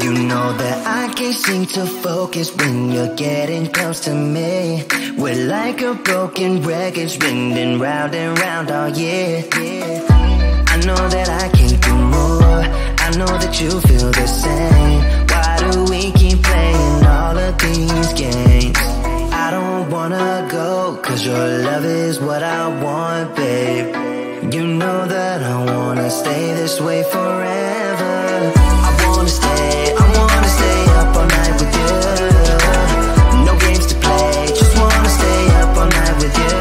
You know that I can't seem to focus when you're getting close to me. We're like a broken record spinning round and round all year. I know that I can't do more, I know that you feel the same. Why do we keep playing all of these games? I don't wanna go, cause your love is what I want, babe. You know that I wanna stay this way forever. I wanna stay up all night with you. No games to play, just wanna stay up all night with you.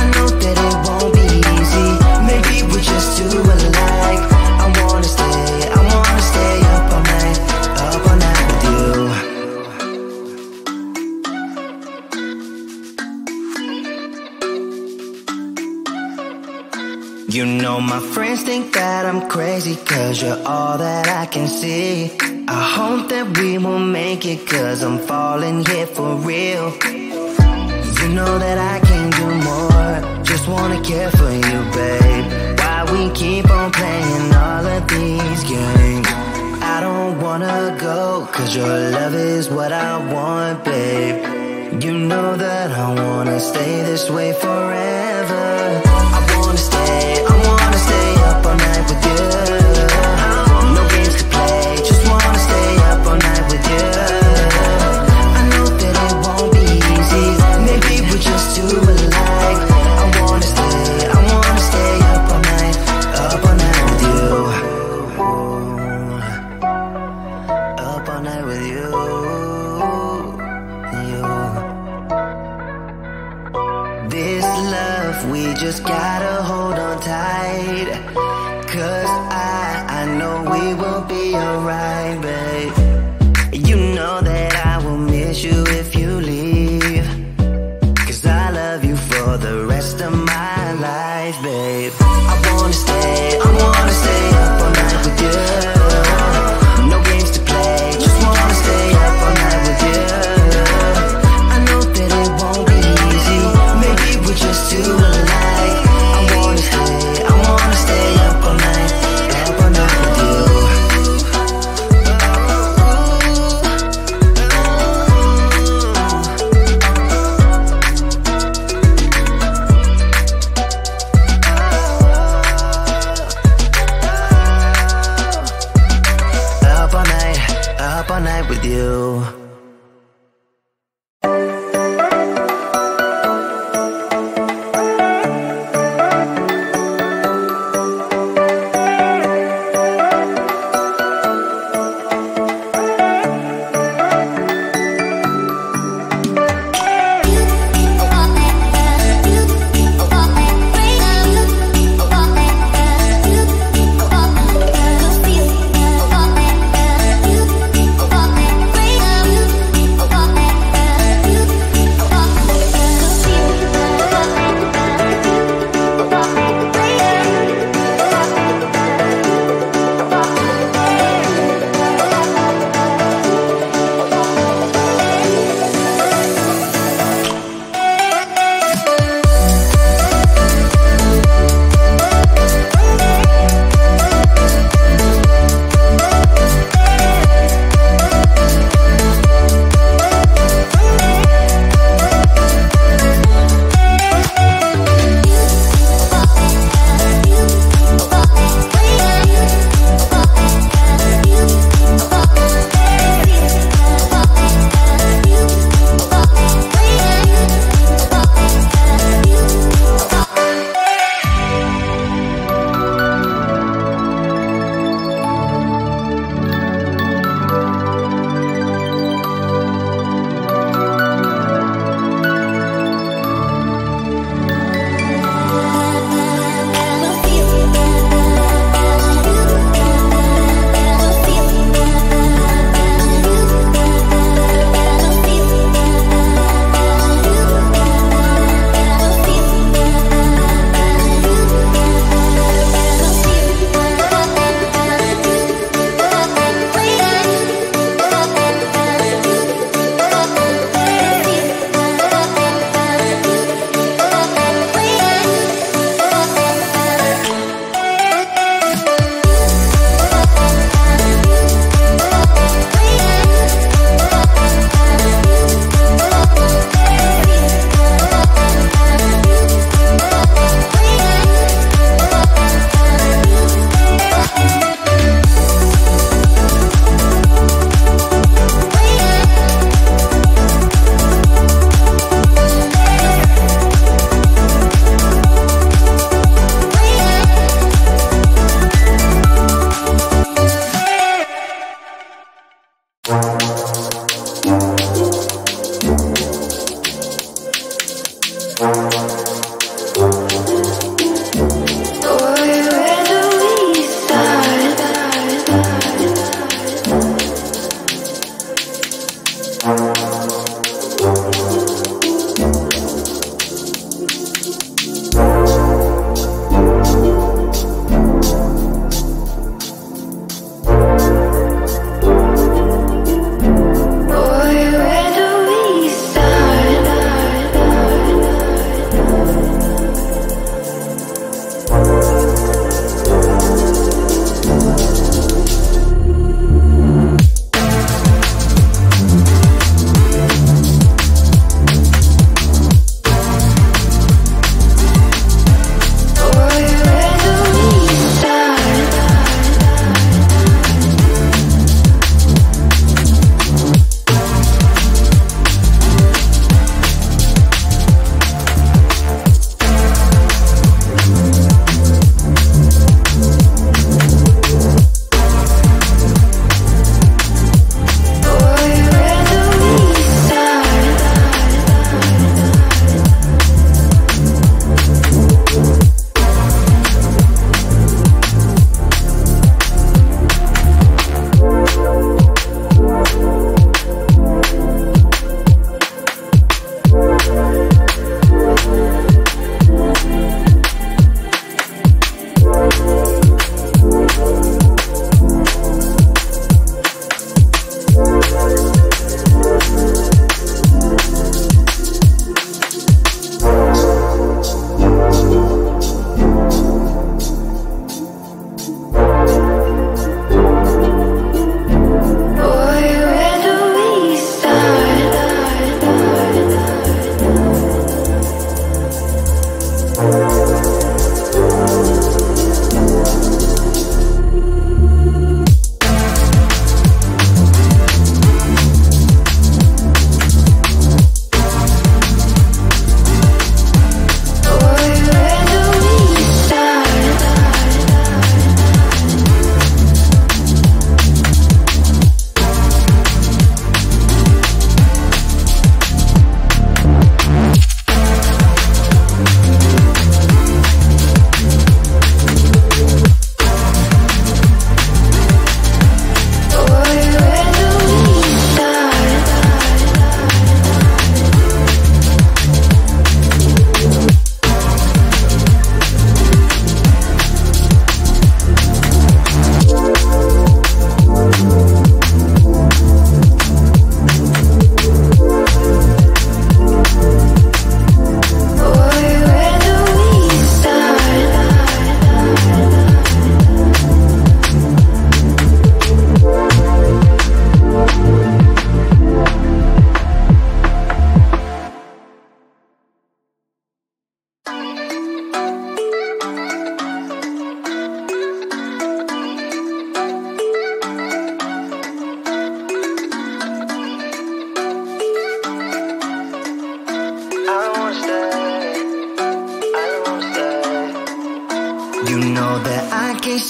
I know that it won't be easy, maybe we're just too alike. I wanna stay up all night with you. You know my friends think that I'm crazy, cause you're all that I can see. I hope that we will make it, cause I'm falling here for real. You know that I can't do more, just wanna care for you, babe. Why we keep on playing all of these games? I don't wanna go, cause your love is what I want, babe. You know that I wanna stay this way forever. I wanna stay up all night with you. No games to play, just wanna stay up all night with you. I know that it won't be easy, maybe we're just too alike. I wanna stay up all night with you. Up all night with you. This love, we just gotta hold on tight. Cause I know we will be alright, babe. You know that I will miss you if you leave, cause I love you for the rest of my life, babe. I wanna stay up all night with you. No games to play, just wanna stay up all night with you. I know that it won't be easy, maybe we're just too alike. I wanna stay up all night with you. Up all night with you. You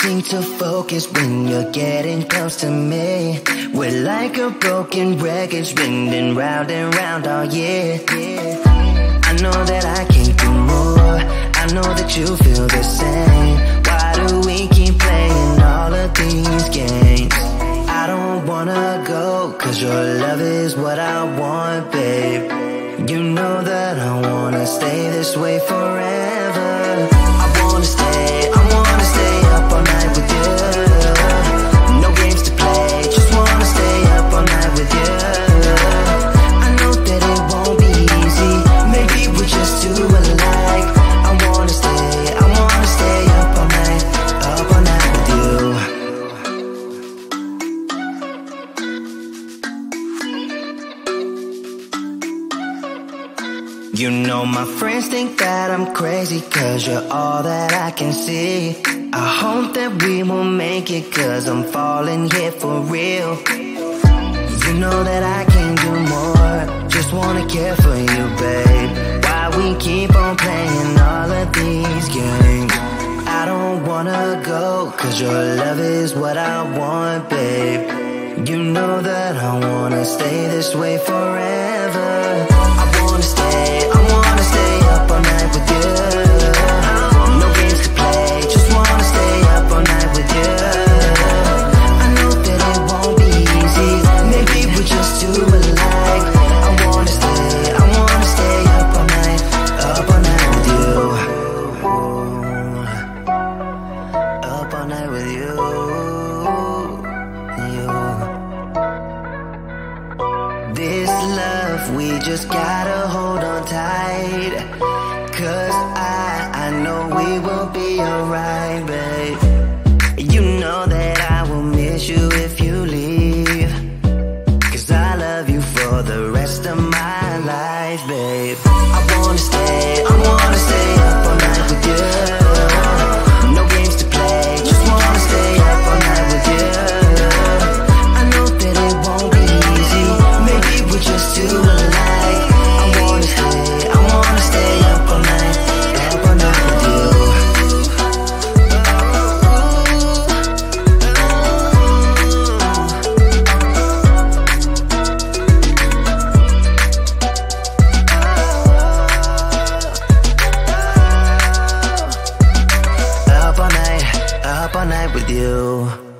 seem to focus when you're getting close to me. We're like a broken record spinning round and round all year. I know that I can't do more, I know that you feel the same. Why do we keep playing all of these games? I don't wanna go, cause your love is what I want, babe. You know that I wanna stay this way forever. I wanna stay up all night with you. No games to play, just wanna stay up all night with you. I know that it won't be easy, maybe we're just too alike. I wanna stay up all night with you. You know my friends think that I'm crazy, cause you're all that I can see. I hope that we will make it, cause I'm falling here for real. You know that I can't do more, just wanna care for you, babe. Why we keep on playing all of these games? I don't wanna go, cause your love is what I want, babe. You know that I wanna stay this way forever. I wanna stay up all night with you. No games to play, just wanna stay up all night with you. I know that it won't be easy, maybe we're just too alike. I wanna stay up all night with you. Up all night with you. This love, we just gotta hold on tight, cause I know we will be alright, babe. You know that I will miss you if you leave, cause I love you for the rest of my life, babe. I wanna stay up all night with you. No games to play, just wanna stay up all night with you. I know that it won't be easy, maybe we're just too alike. I wanna stay up all night with you. Up all night with you.